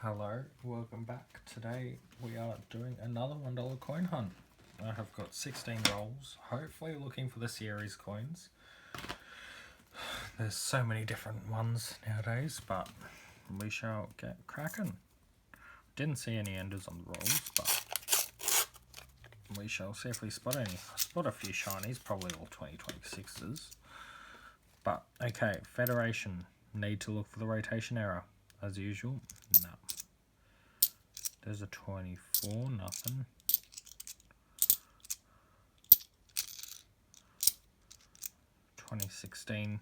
Hello, welcome back. Today we are doing another $1 coin hunt. I have got 16 rolls, hopefully looking for the series coins. There's so many different ones nowadays, but we shall get cracking. Didn't see any enders on the rolls, but we shall see if we spot any. I spot a few shinies, probably all 2026s. But okay, Federation, need to look for the rotation error as usual. No. There's a 24, nothing. $2016.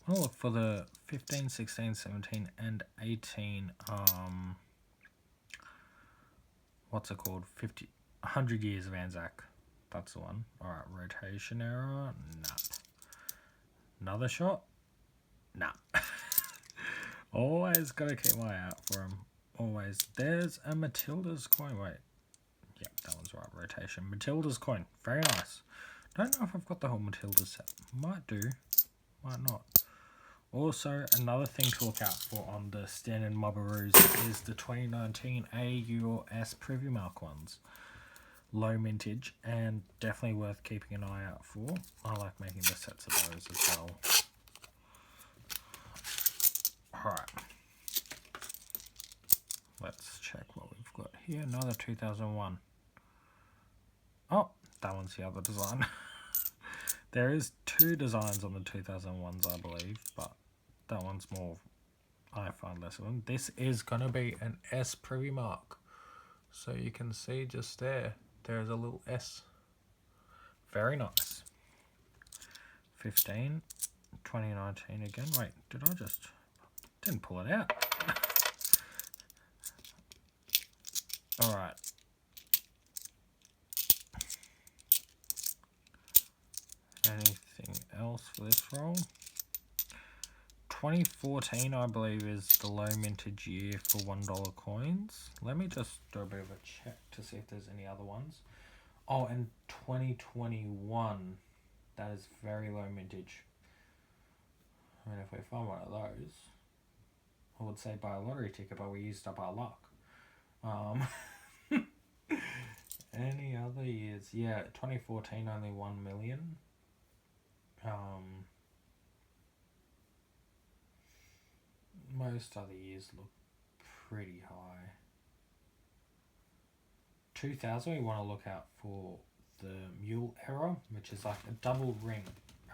I'll look for the 15, 16, 17, and 18. What's it called? 100 Years of Anzac. That's the one. Alright, rotation error. Nah. Another shot? Nah. Always gotta keep my eye out for him. Always. There's a Matilda's coin. Wait. Yeah, that one's right. Rotation. Matilda's coin. Very nice. Don't know if I've got the whole Matilda set. Might do. Might not. Also, another thing to look out for on the standard Mobberoos is the 2019 AUS Privy Mark ones. Low mintage and definitely worth keeping an eye out for. I like making the sets of those as well. Alright. Let's check what we've got here. Another 2001. Oh, that one's the other design. There is two designs on the 2001s, I believe, but that one's more, I find less of them. This is going to be an S Privy Mark. So you can see just there's a little S. Very nice. 15, 2019 again. Wait, didn't pull it out. Alright. Anything else for this roll? 2014, I believe, is the low mintage year for $1 coins. Let me just do a bit of a check to see if there's any other ones. Oh, and 2021, that is very low mintage. I mean, if we find one of those, I would say buy a lottery ticket, but we used up our luck. Any other years? Yeah, 2014 only 1 million. Most other years look pretty high. 2000, we want to look out for the mule error, which is like a double ring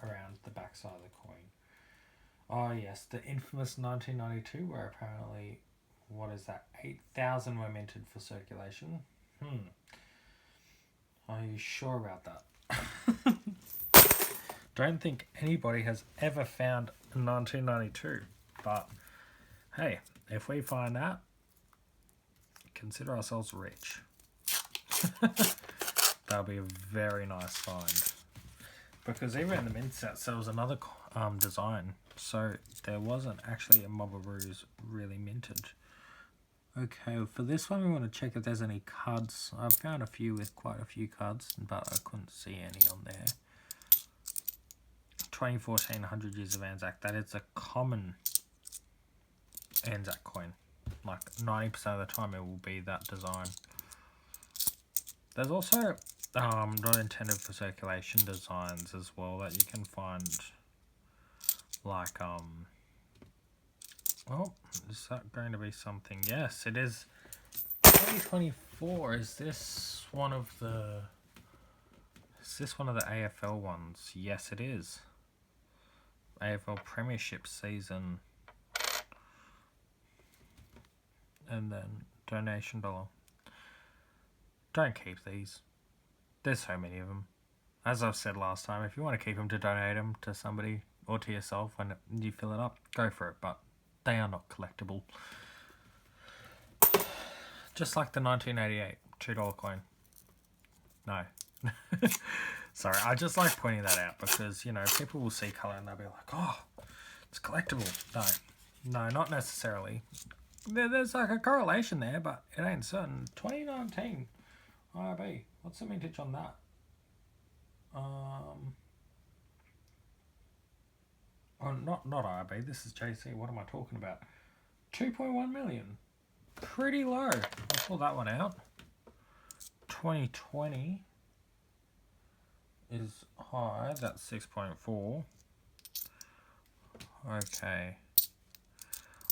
around the backside of the coin. Oh yes, the infamous 1992, where apparently, what is that, 8,000 were minted for circulation. Are you sure about that? Don't think anybody has ever found a 1992, but hey, if we find that, consider ourselves rich. That'll be a very nice find. Because even in the mint sets, there was another design, so there wasn't actually a Mobberoos really minted. Okay, for this one we want to check if there's any cards. I've found a few with quite a few cards, but I couldn't see any on there. 2014 100 Years of Anzac, that is a common Anzac coin. Like 90% of the time it will be that design. There's also not intended for circulation designs as well that you can find, like well, is that going to be something? Yes, it is. 2024. Is this one of the AFL ones? Yes, it is. AFL Premiership season. And then donation dollar. Don't keep these. There's so many of them. As I've said last time, if you want to keep them to donate them to somebody or to yourself when you fill it up, go for it. But they are not collectible. Just like the 1988 $2 coin. No. Sorry, I just like pointing that out because, you know, people will see colour and they'll be like, oh, it's collectible. No, not necessarily. There's like a correlation there, but it ain't certain. 2019 IRB. What's the mintage on that? Oh, not IRB. This is JC. What am I talking about? 2.1 million. pretty low. I'll pull that one out. 2020 is high, that's 6.4. Okay.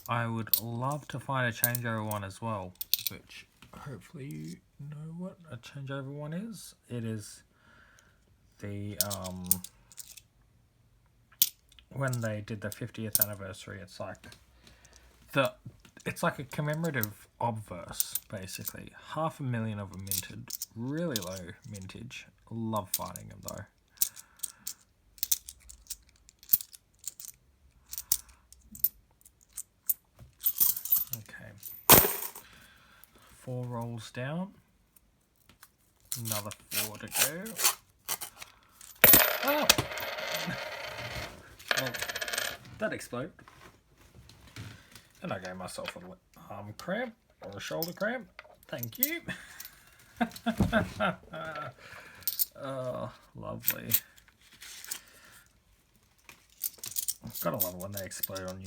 I would love to find a changeover one as well, which hopefully you know what a changeover one is. It is the when they did the 50th anniversary, it's like a commemorative obverse, basically. 500,000 of them minted. Really low mintage. Love finding them though. Okay. 4 rolls down. Another 4 to go. Oh! Well, that exploded. And I gave myself a arm cramp or a shoulder cramp. Thank you. Oh, lovely. I've got to love it when they explode on you.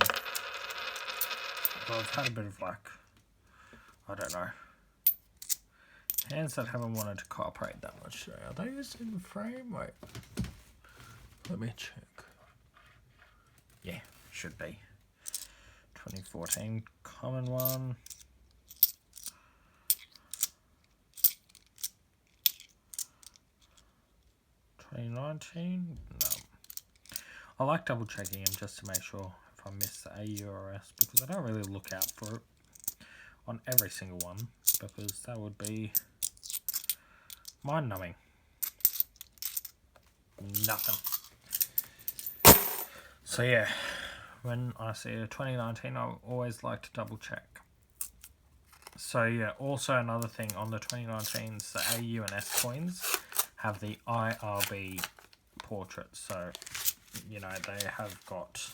Well, I've had a bit of like, I don't know, hands that haven't wanted to cooperate that much. Are they just in frame? Wait, let me check. Yeah, should be. 2014 common one. 2019? No. I like double checking them just to make sure if I miss the AURS, because I don't really look out for it on every single one, because that would be mind numbing. Nothing. So yeah, when I see a 2019, I always like to double check. So yeah, also another thing on the 2019s, the AU and S coins have the IRB portrait. So, you know, they have got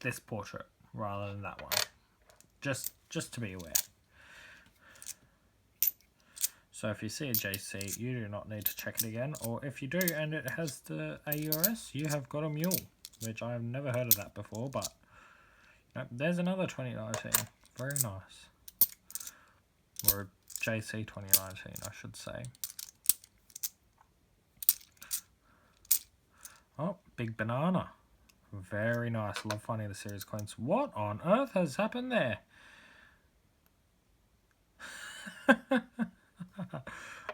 this portrait rather than that one. Just to be aware. So if you see a JC, you do not need to check it again. Or if you do and it has the AURS, you have got a mule, which I've never heard of that before, but you know, there's another 2019. Very nice. Or a JC 2019, I should say. Oh, big banana. Very nice. Love finding the series coins. What on earth has happened there?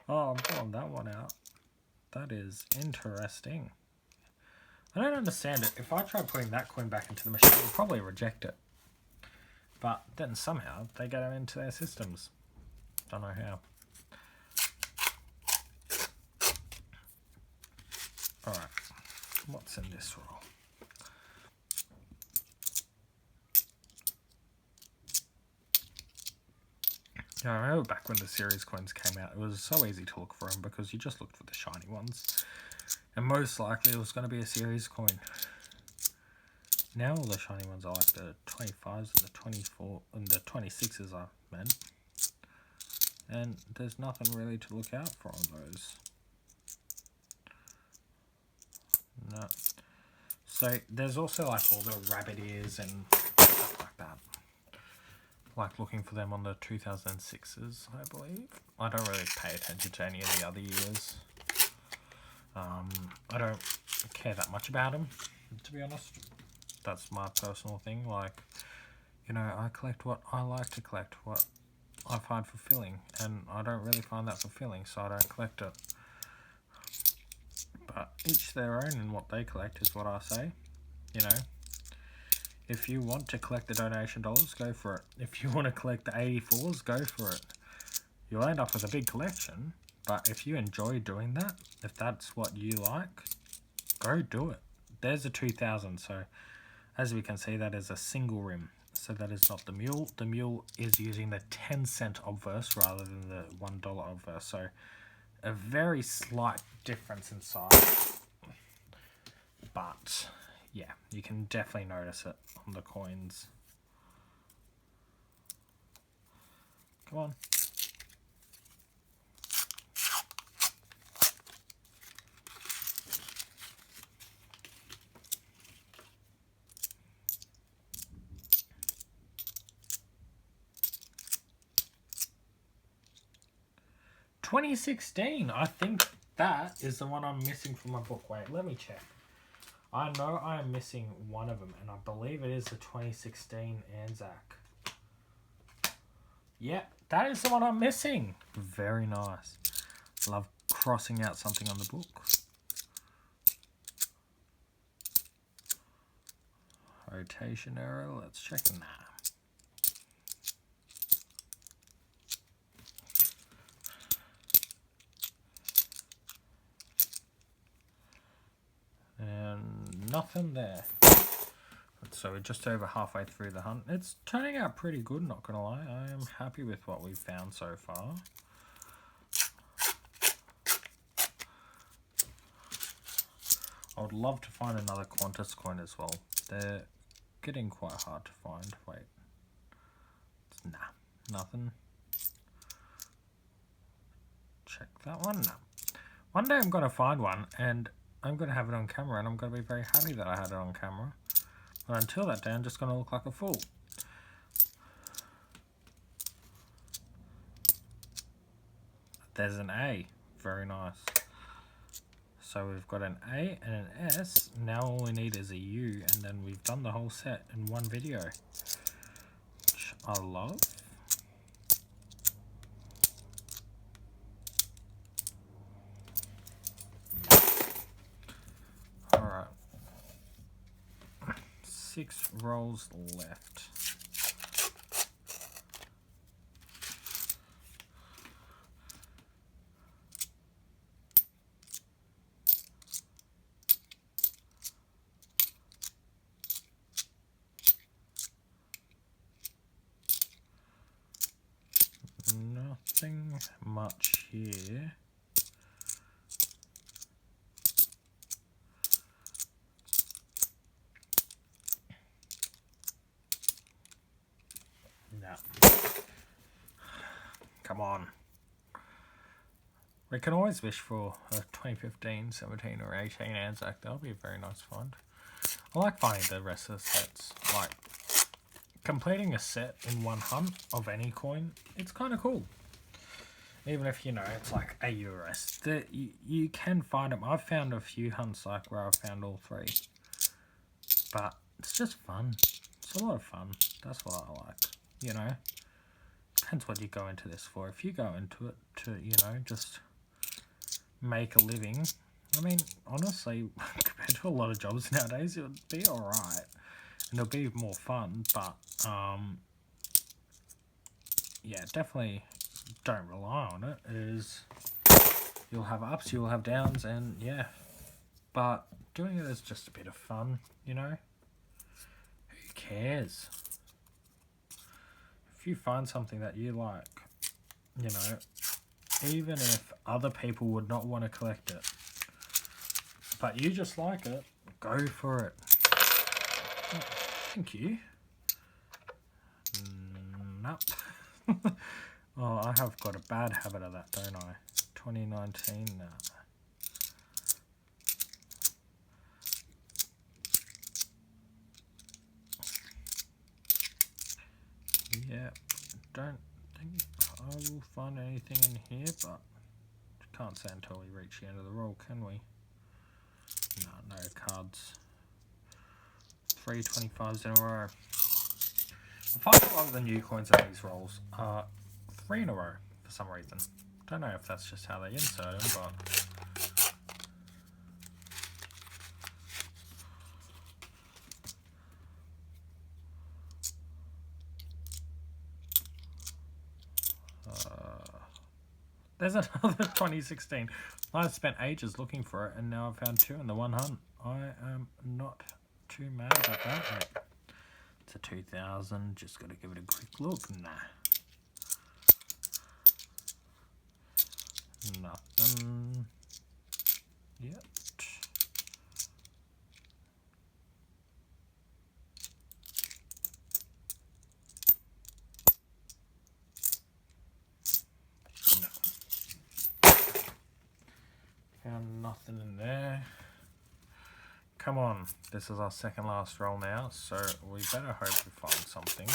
Oh, I'm pulling that one out. That is interesting. I don't understand it. If I try putting that coin back into the machine, it will probably reject it. But then somehow they get them into their systems. Don't know how. Alright. What's in this roll? Yeah, I remember back when the series coins came out, it was so easy to look for them because you just looked for the shiny ones. And most likely it was going to be a series coin. Now all the shiny ones are like the 25s and the 24 and the 26s are meant. And there's nothing really to look out for on those. No. So there's also like all the rabbit ears and stuff like that. Like looking for them on the 2006s, I believe. I don't really pay attention to any of the other years. I don't care that much about them, to be honest. That's my personal thing. Like, you know, I collect what I like to collect, what I find fulfilling, and I don't really find that fulfilling, so I don't collect it. But each their own, and what they collect is what I say, you know. If you want to collect the donation dollars, go for it. If you want to collect the 84s, go for it. You'll end up with a big collection, but if you enjoy doing that, if that's what you like, go do it. There's a 2000, so as we can see, that is a single rim. So that is not the mule. The mule is using the 10-cent obverse rather than the $1 obverse. So a very slight difference in size. But yeah, you can definitely notice it on the coins. Come on. 2016. I think that is the one I'm missing from my book. Wait, let me check. I know I am missing one of them, and I believe it is the 2016 Anzac. Yeah, that is the one I'm missing. Very nice. Love crossing out something on the book. Rotation error. Let's check that. And nothing there. So we're just over halfway through the hunt. It's turning out pretty good, not gonna lie. I am happy with what we've found so far. I would love to find another Qantas coin as well. They're getting quite hard to find. Wait. Nah, nothing. Check that one. No. One day I'm gonna find one and I'm gonna have it on camera, and I'm gonna be very happy that I had it on camera. But until that day, I'm just going to look like a fool. There's an A. Very nice. So we've got an A and an S. Now all we need is a U, and then we've done the whole set in one video. Which I love. Alright. 6 rolls left. Nothing much here. No. Come on. We can always wish for a 2015, 17 or 18 Anzac. That'll be a very nice find. I like finding the rest of the sets. Like, completing a set in one hunt of any coin, it's kind of cool. Even if, you know, it's like a US. You can find them. I've found a few hunts like where I've found all 3. But it's just fun. It's a lot of fun. That's what I like. You know, depends what you go into this for. If you go into it to, you know, just make a living, I mean, honestly, compared to a lot of jobs nowadays, it would be alright. And it'll be more fun, but, yeah, definitely don't rely on it. You'll have ups, you'll have downs, and yeah. But doing it is just a bit of fun, you know? Who cares? If you find something that you like, you know, even if other people would not want to collect it, but you just like it, go for it. Oh, thank you. Nope. Oh, I have got a bad habit of that, don't I? 2019, no. Yeah, don't think I will find anything in here, but can't say until we reach the end of the roll, can we? No cards. 3 25s in a row. I find a lot of the new coins in these rolls are 3 in a row for some reason. Don't know if that's just how they insert them, but there's another 2016. I spent ages looking for it, and now I've found 2 in the one hunt. I am not too mad about that. Wait. It's a 2000. Just got to give it a quick look. Nah. Nothing yet. Found nothing in there. Come on, this is our second last roll now, so we better hope we find something.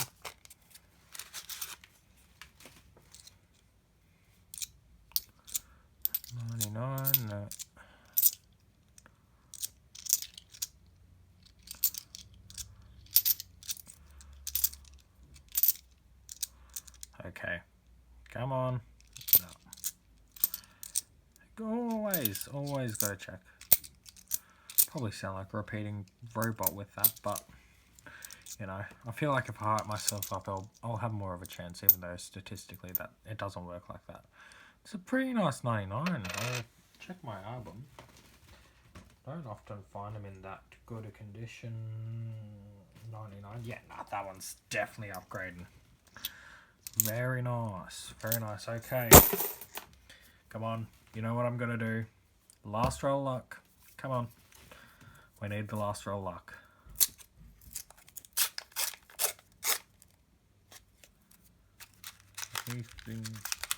Okay. Come on. No. Always gotta check. Probably sound like a repeating robot with that, but you know, I feel like if I hype myself up, I'll have more of a chance, even though statistically that it doesn't work like that. It's a pretty nice 99. I'll check my album. Don't often find them in that good a condition. 99. Yeah, nah, that one's definitely upgrading. Very nice. Very nice. Okay. Come on. You know what I'm going to do. Last roll luck. Come on. We need the last roll luck. Anything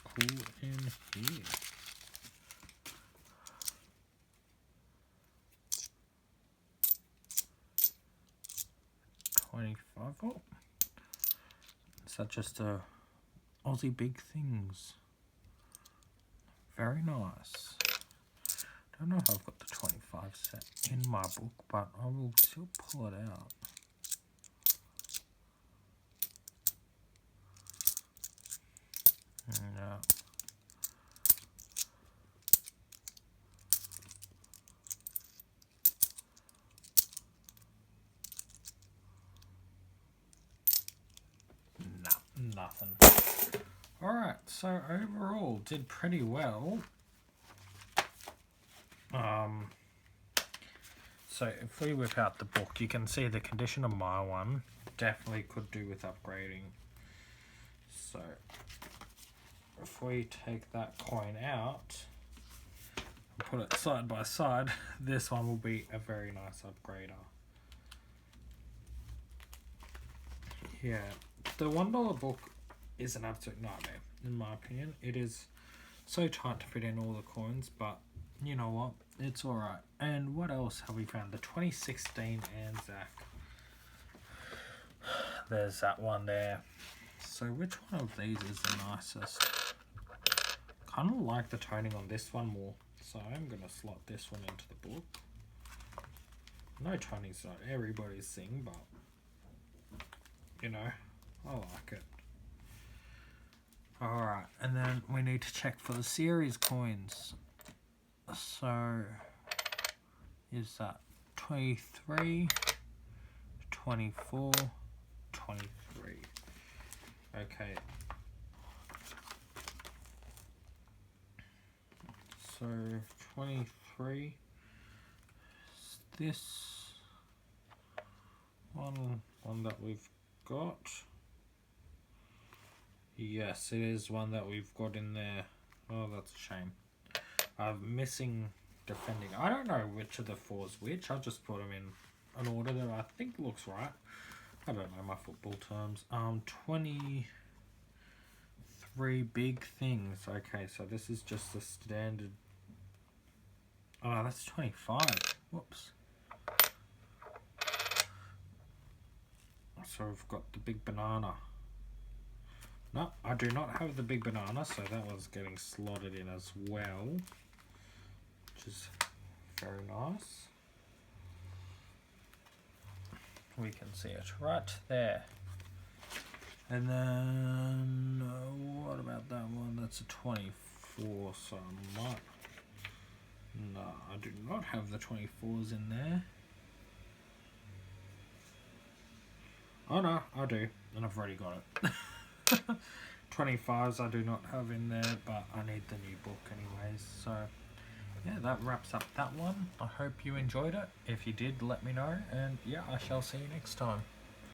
cool in here? Oh. Is that just a Aussie Big Things? Very nice. Don't know if I've got the 25 set in my book, but I will still pull it out. No. Nothing. Alright, so overall did pretty well. So if we whip out the book, you can see the condition of my one definitely could do with upgrading. So if we take that coin out and put it side by side, this one will be a very nice upgrader. Yeah, the $1 book is an absolute nightmare, in my opinion. It is so tight to fit in all the coins, but you know what? It's alright. And what else have we found? The 2016 Anzac. There's that one there. So which one of these is the nicest? Kind of like the toning on this one more. So I'm going to slot this one into the book. No toning's not everybody's thing, but you know, I like it. Alright, and then we need to check for the series coins. So, is that 23, 24, 23. Okay. So, 23 is this one that we've got. Yes, it is one that we've got in there. Oh, that's a shame. I'm missing defending. I don't know which of the four's which. I'll just put them in an order that I think looks right. I don't know my football terms. 23 Big Things. Okay, so this is just the standard. Oh, that's 25. Whoops. So we've got the big banana. No, I do not have the big banana, so that one's getting slotted in as well, which is very nice. We can see it right there. And then, what about that one? That's a 24, so I might... No, I do not have the 24s in there. Oh no, I do, and I've already got it. 25s I do not have in there, but I need the new book anyways. So yeah, that wraps up that one. I hope you enjoyed it. If you did, let me know, and yeah, I shall see you next time.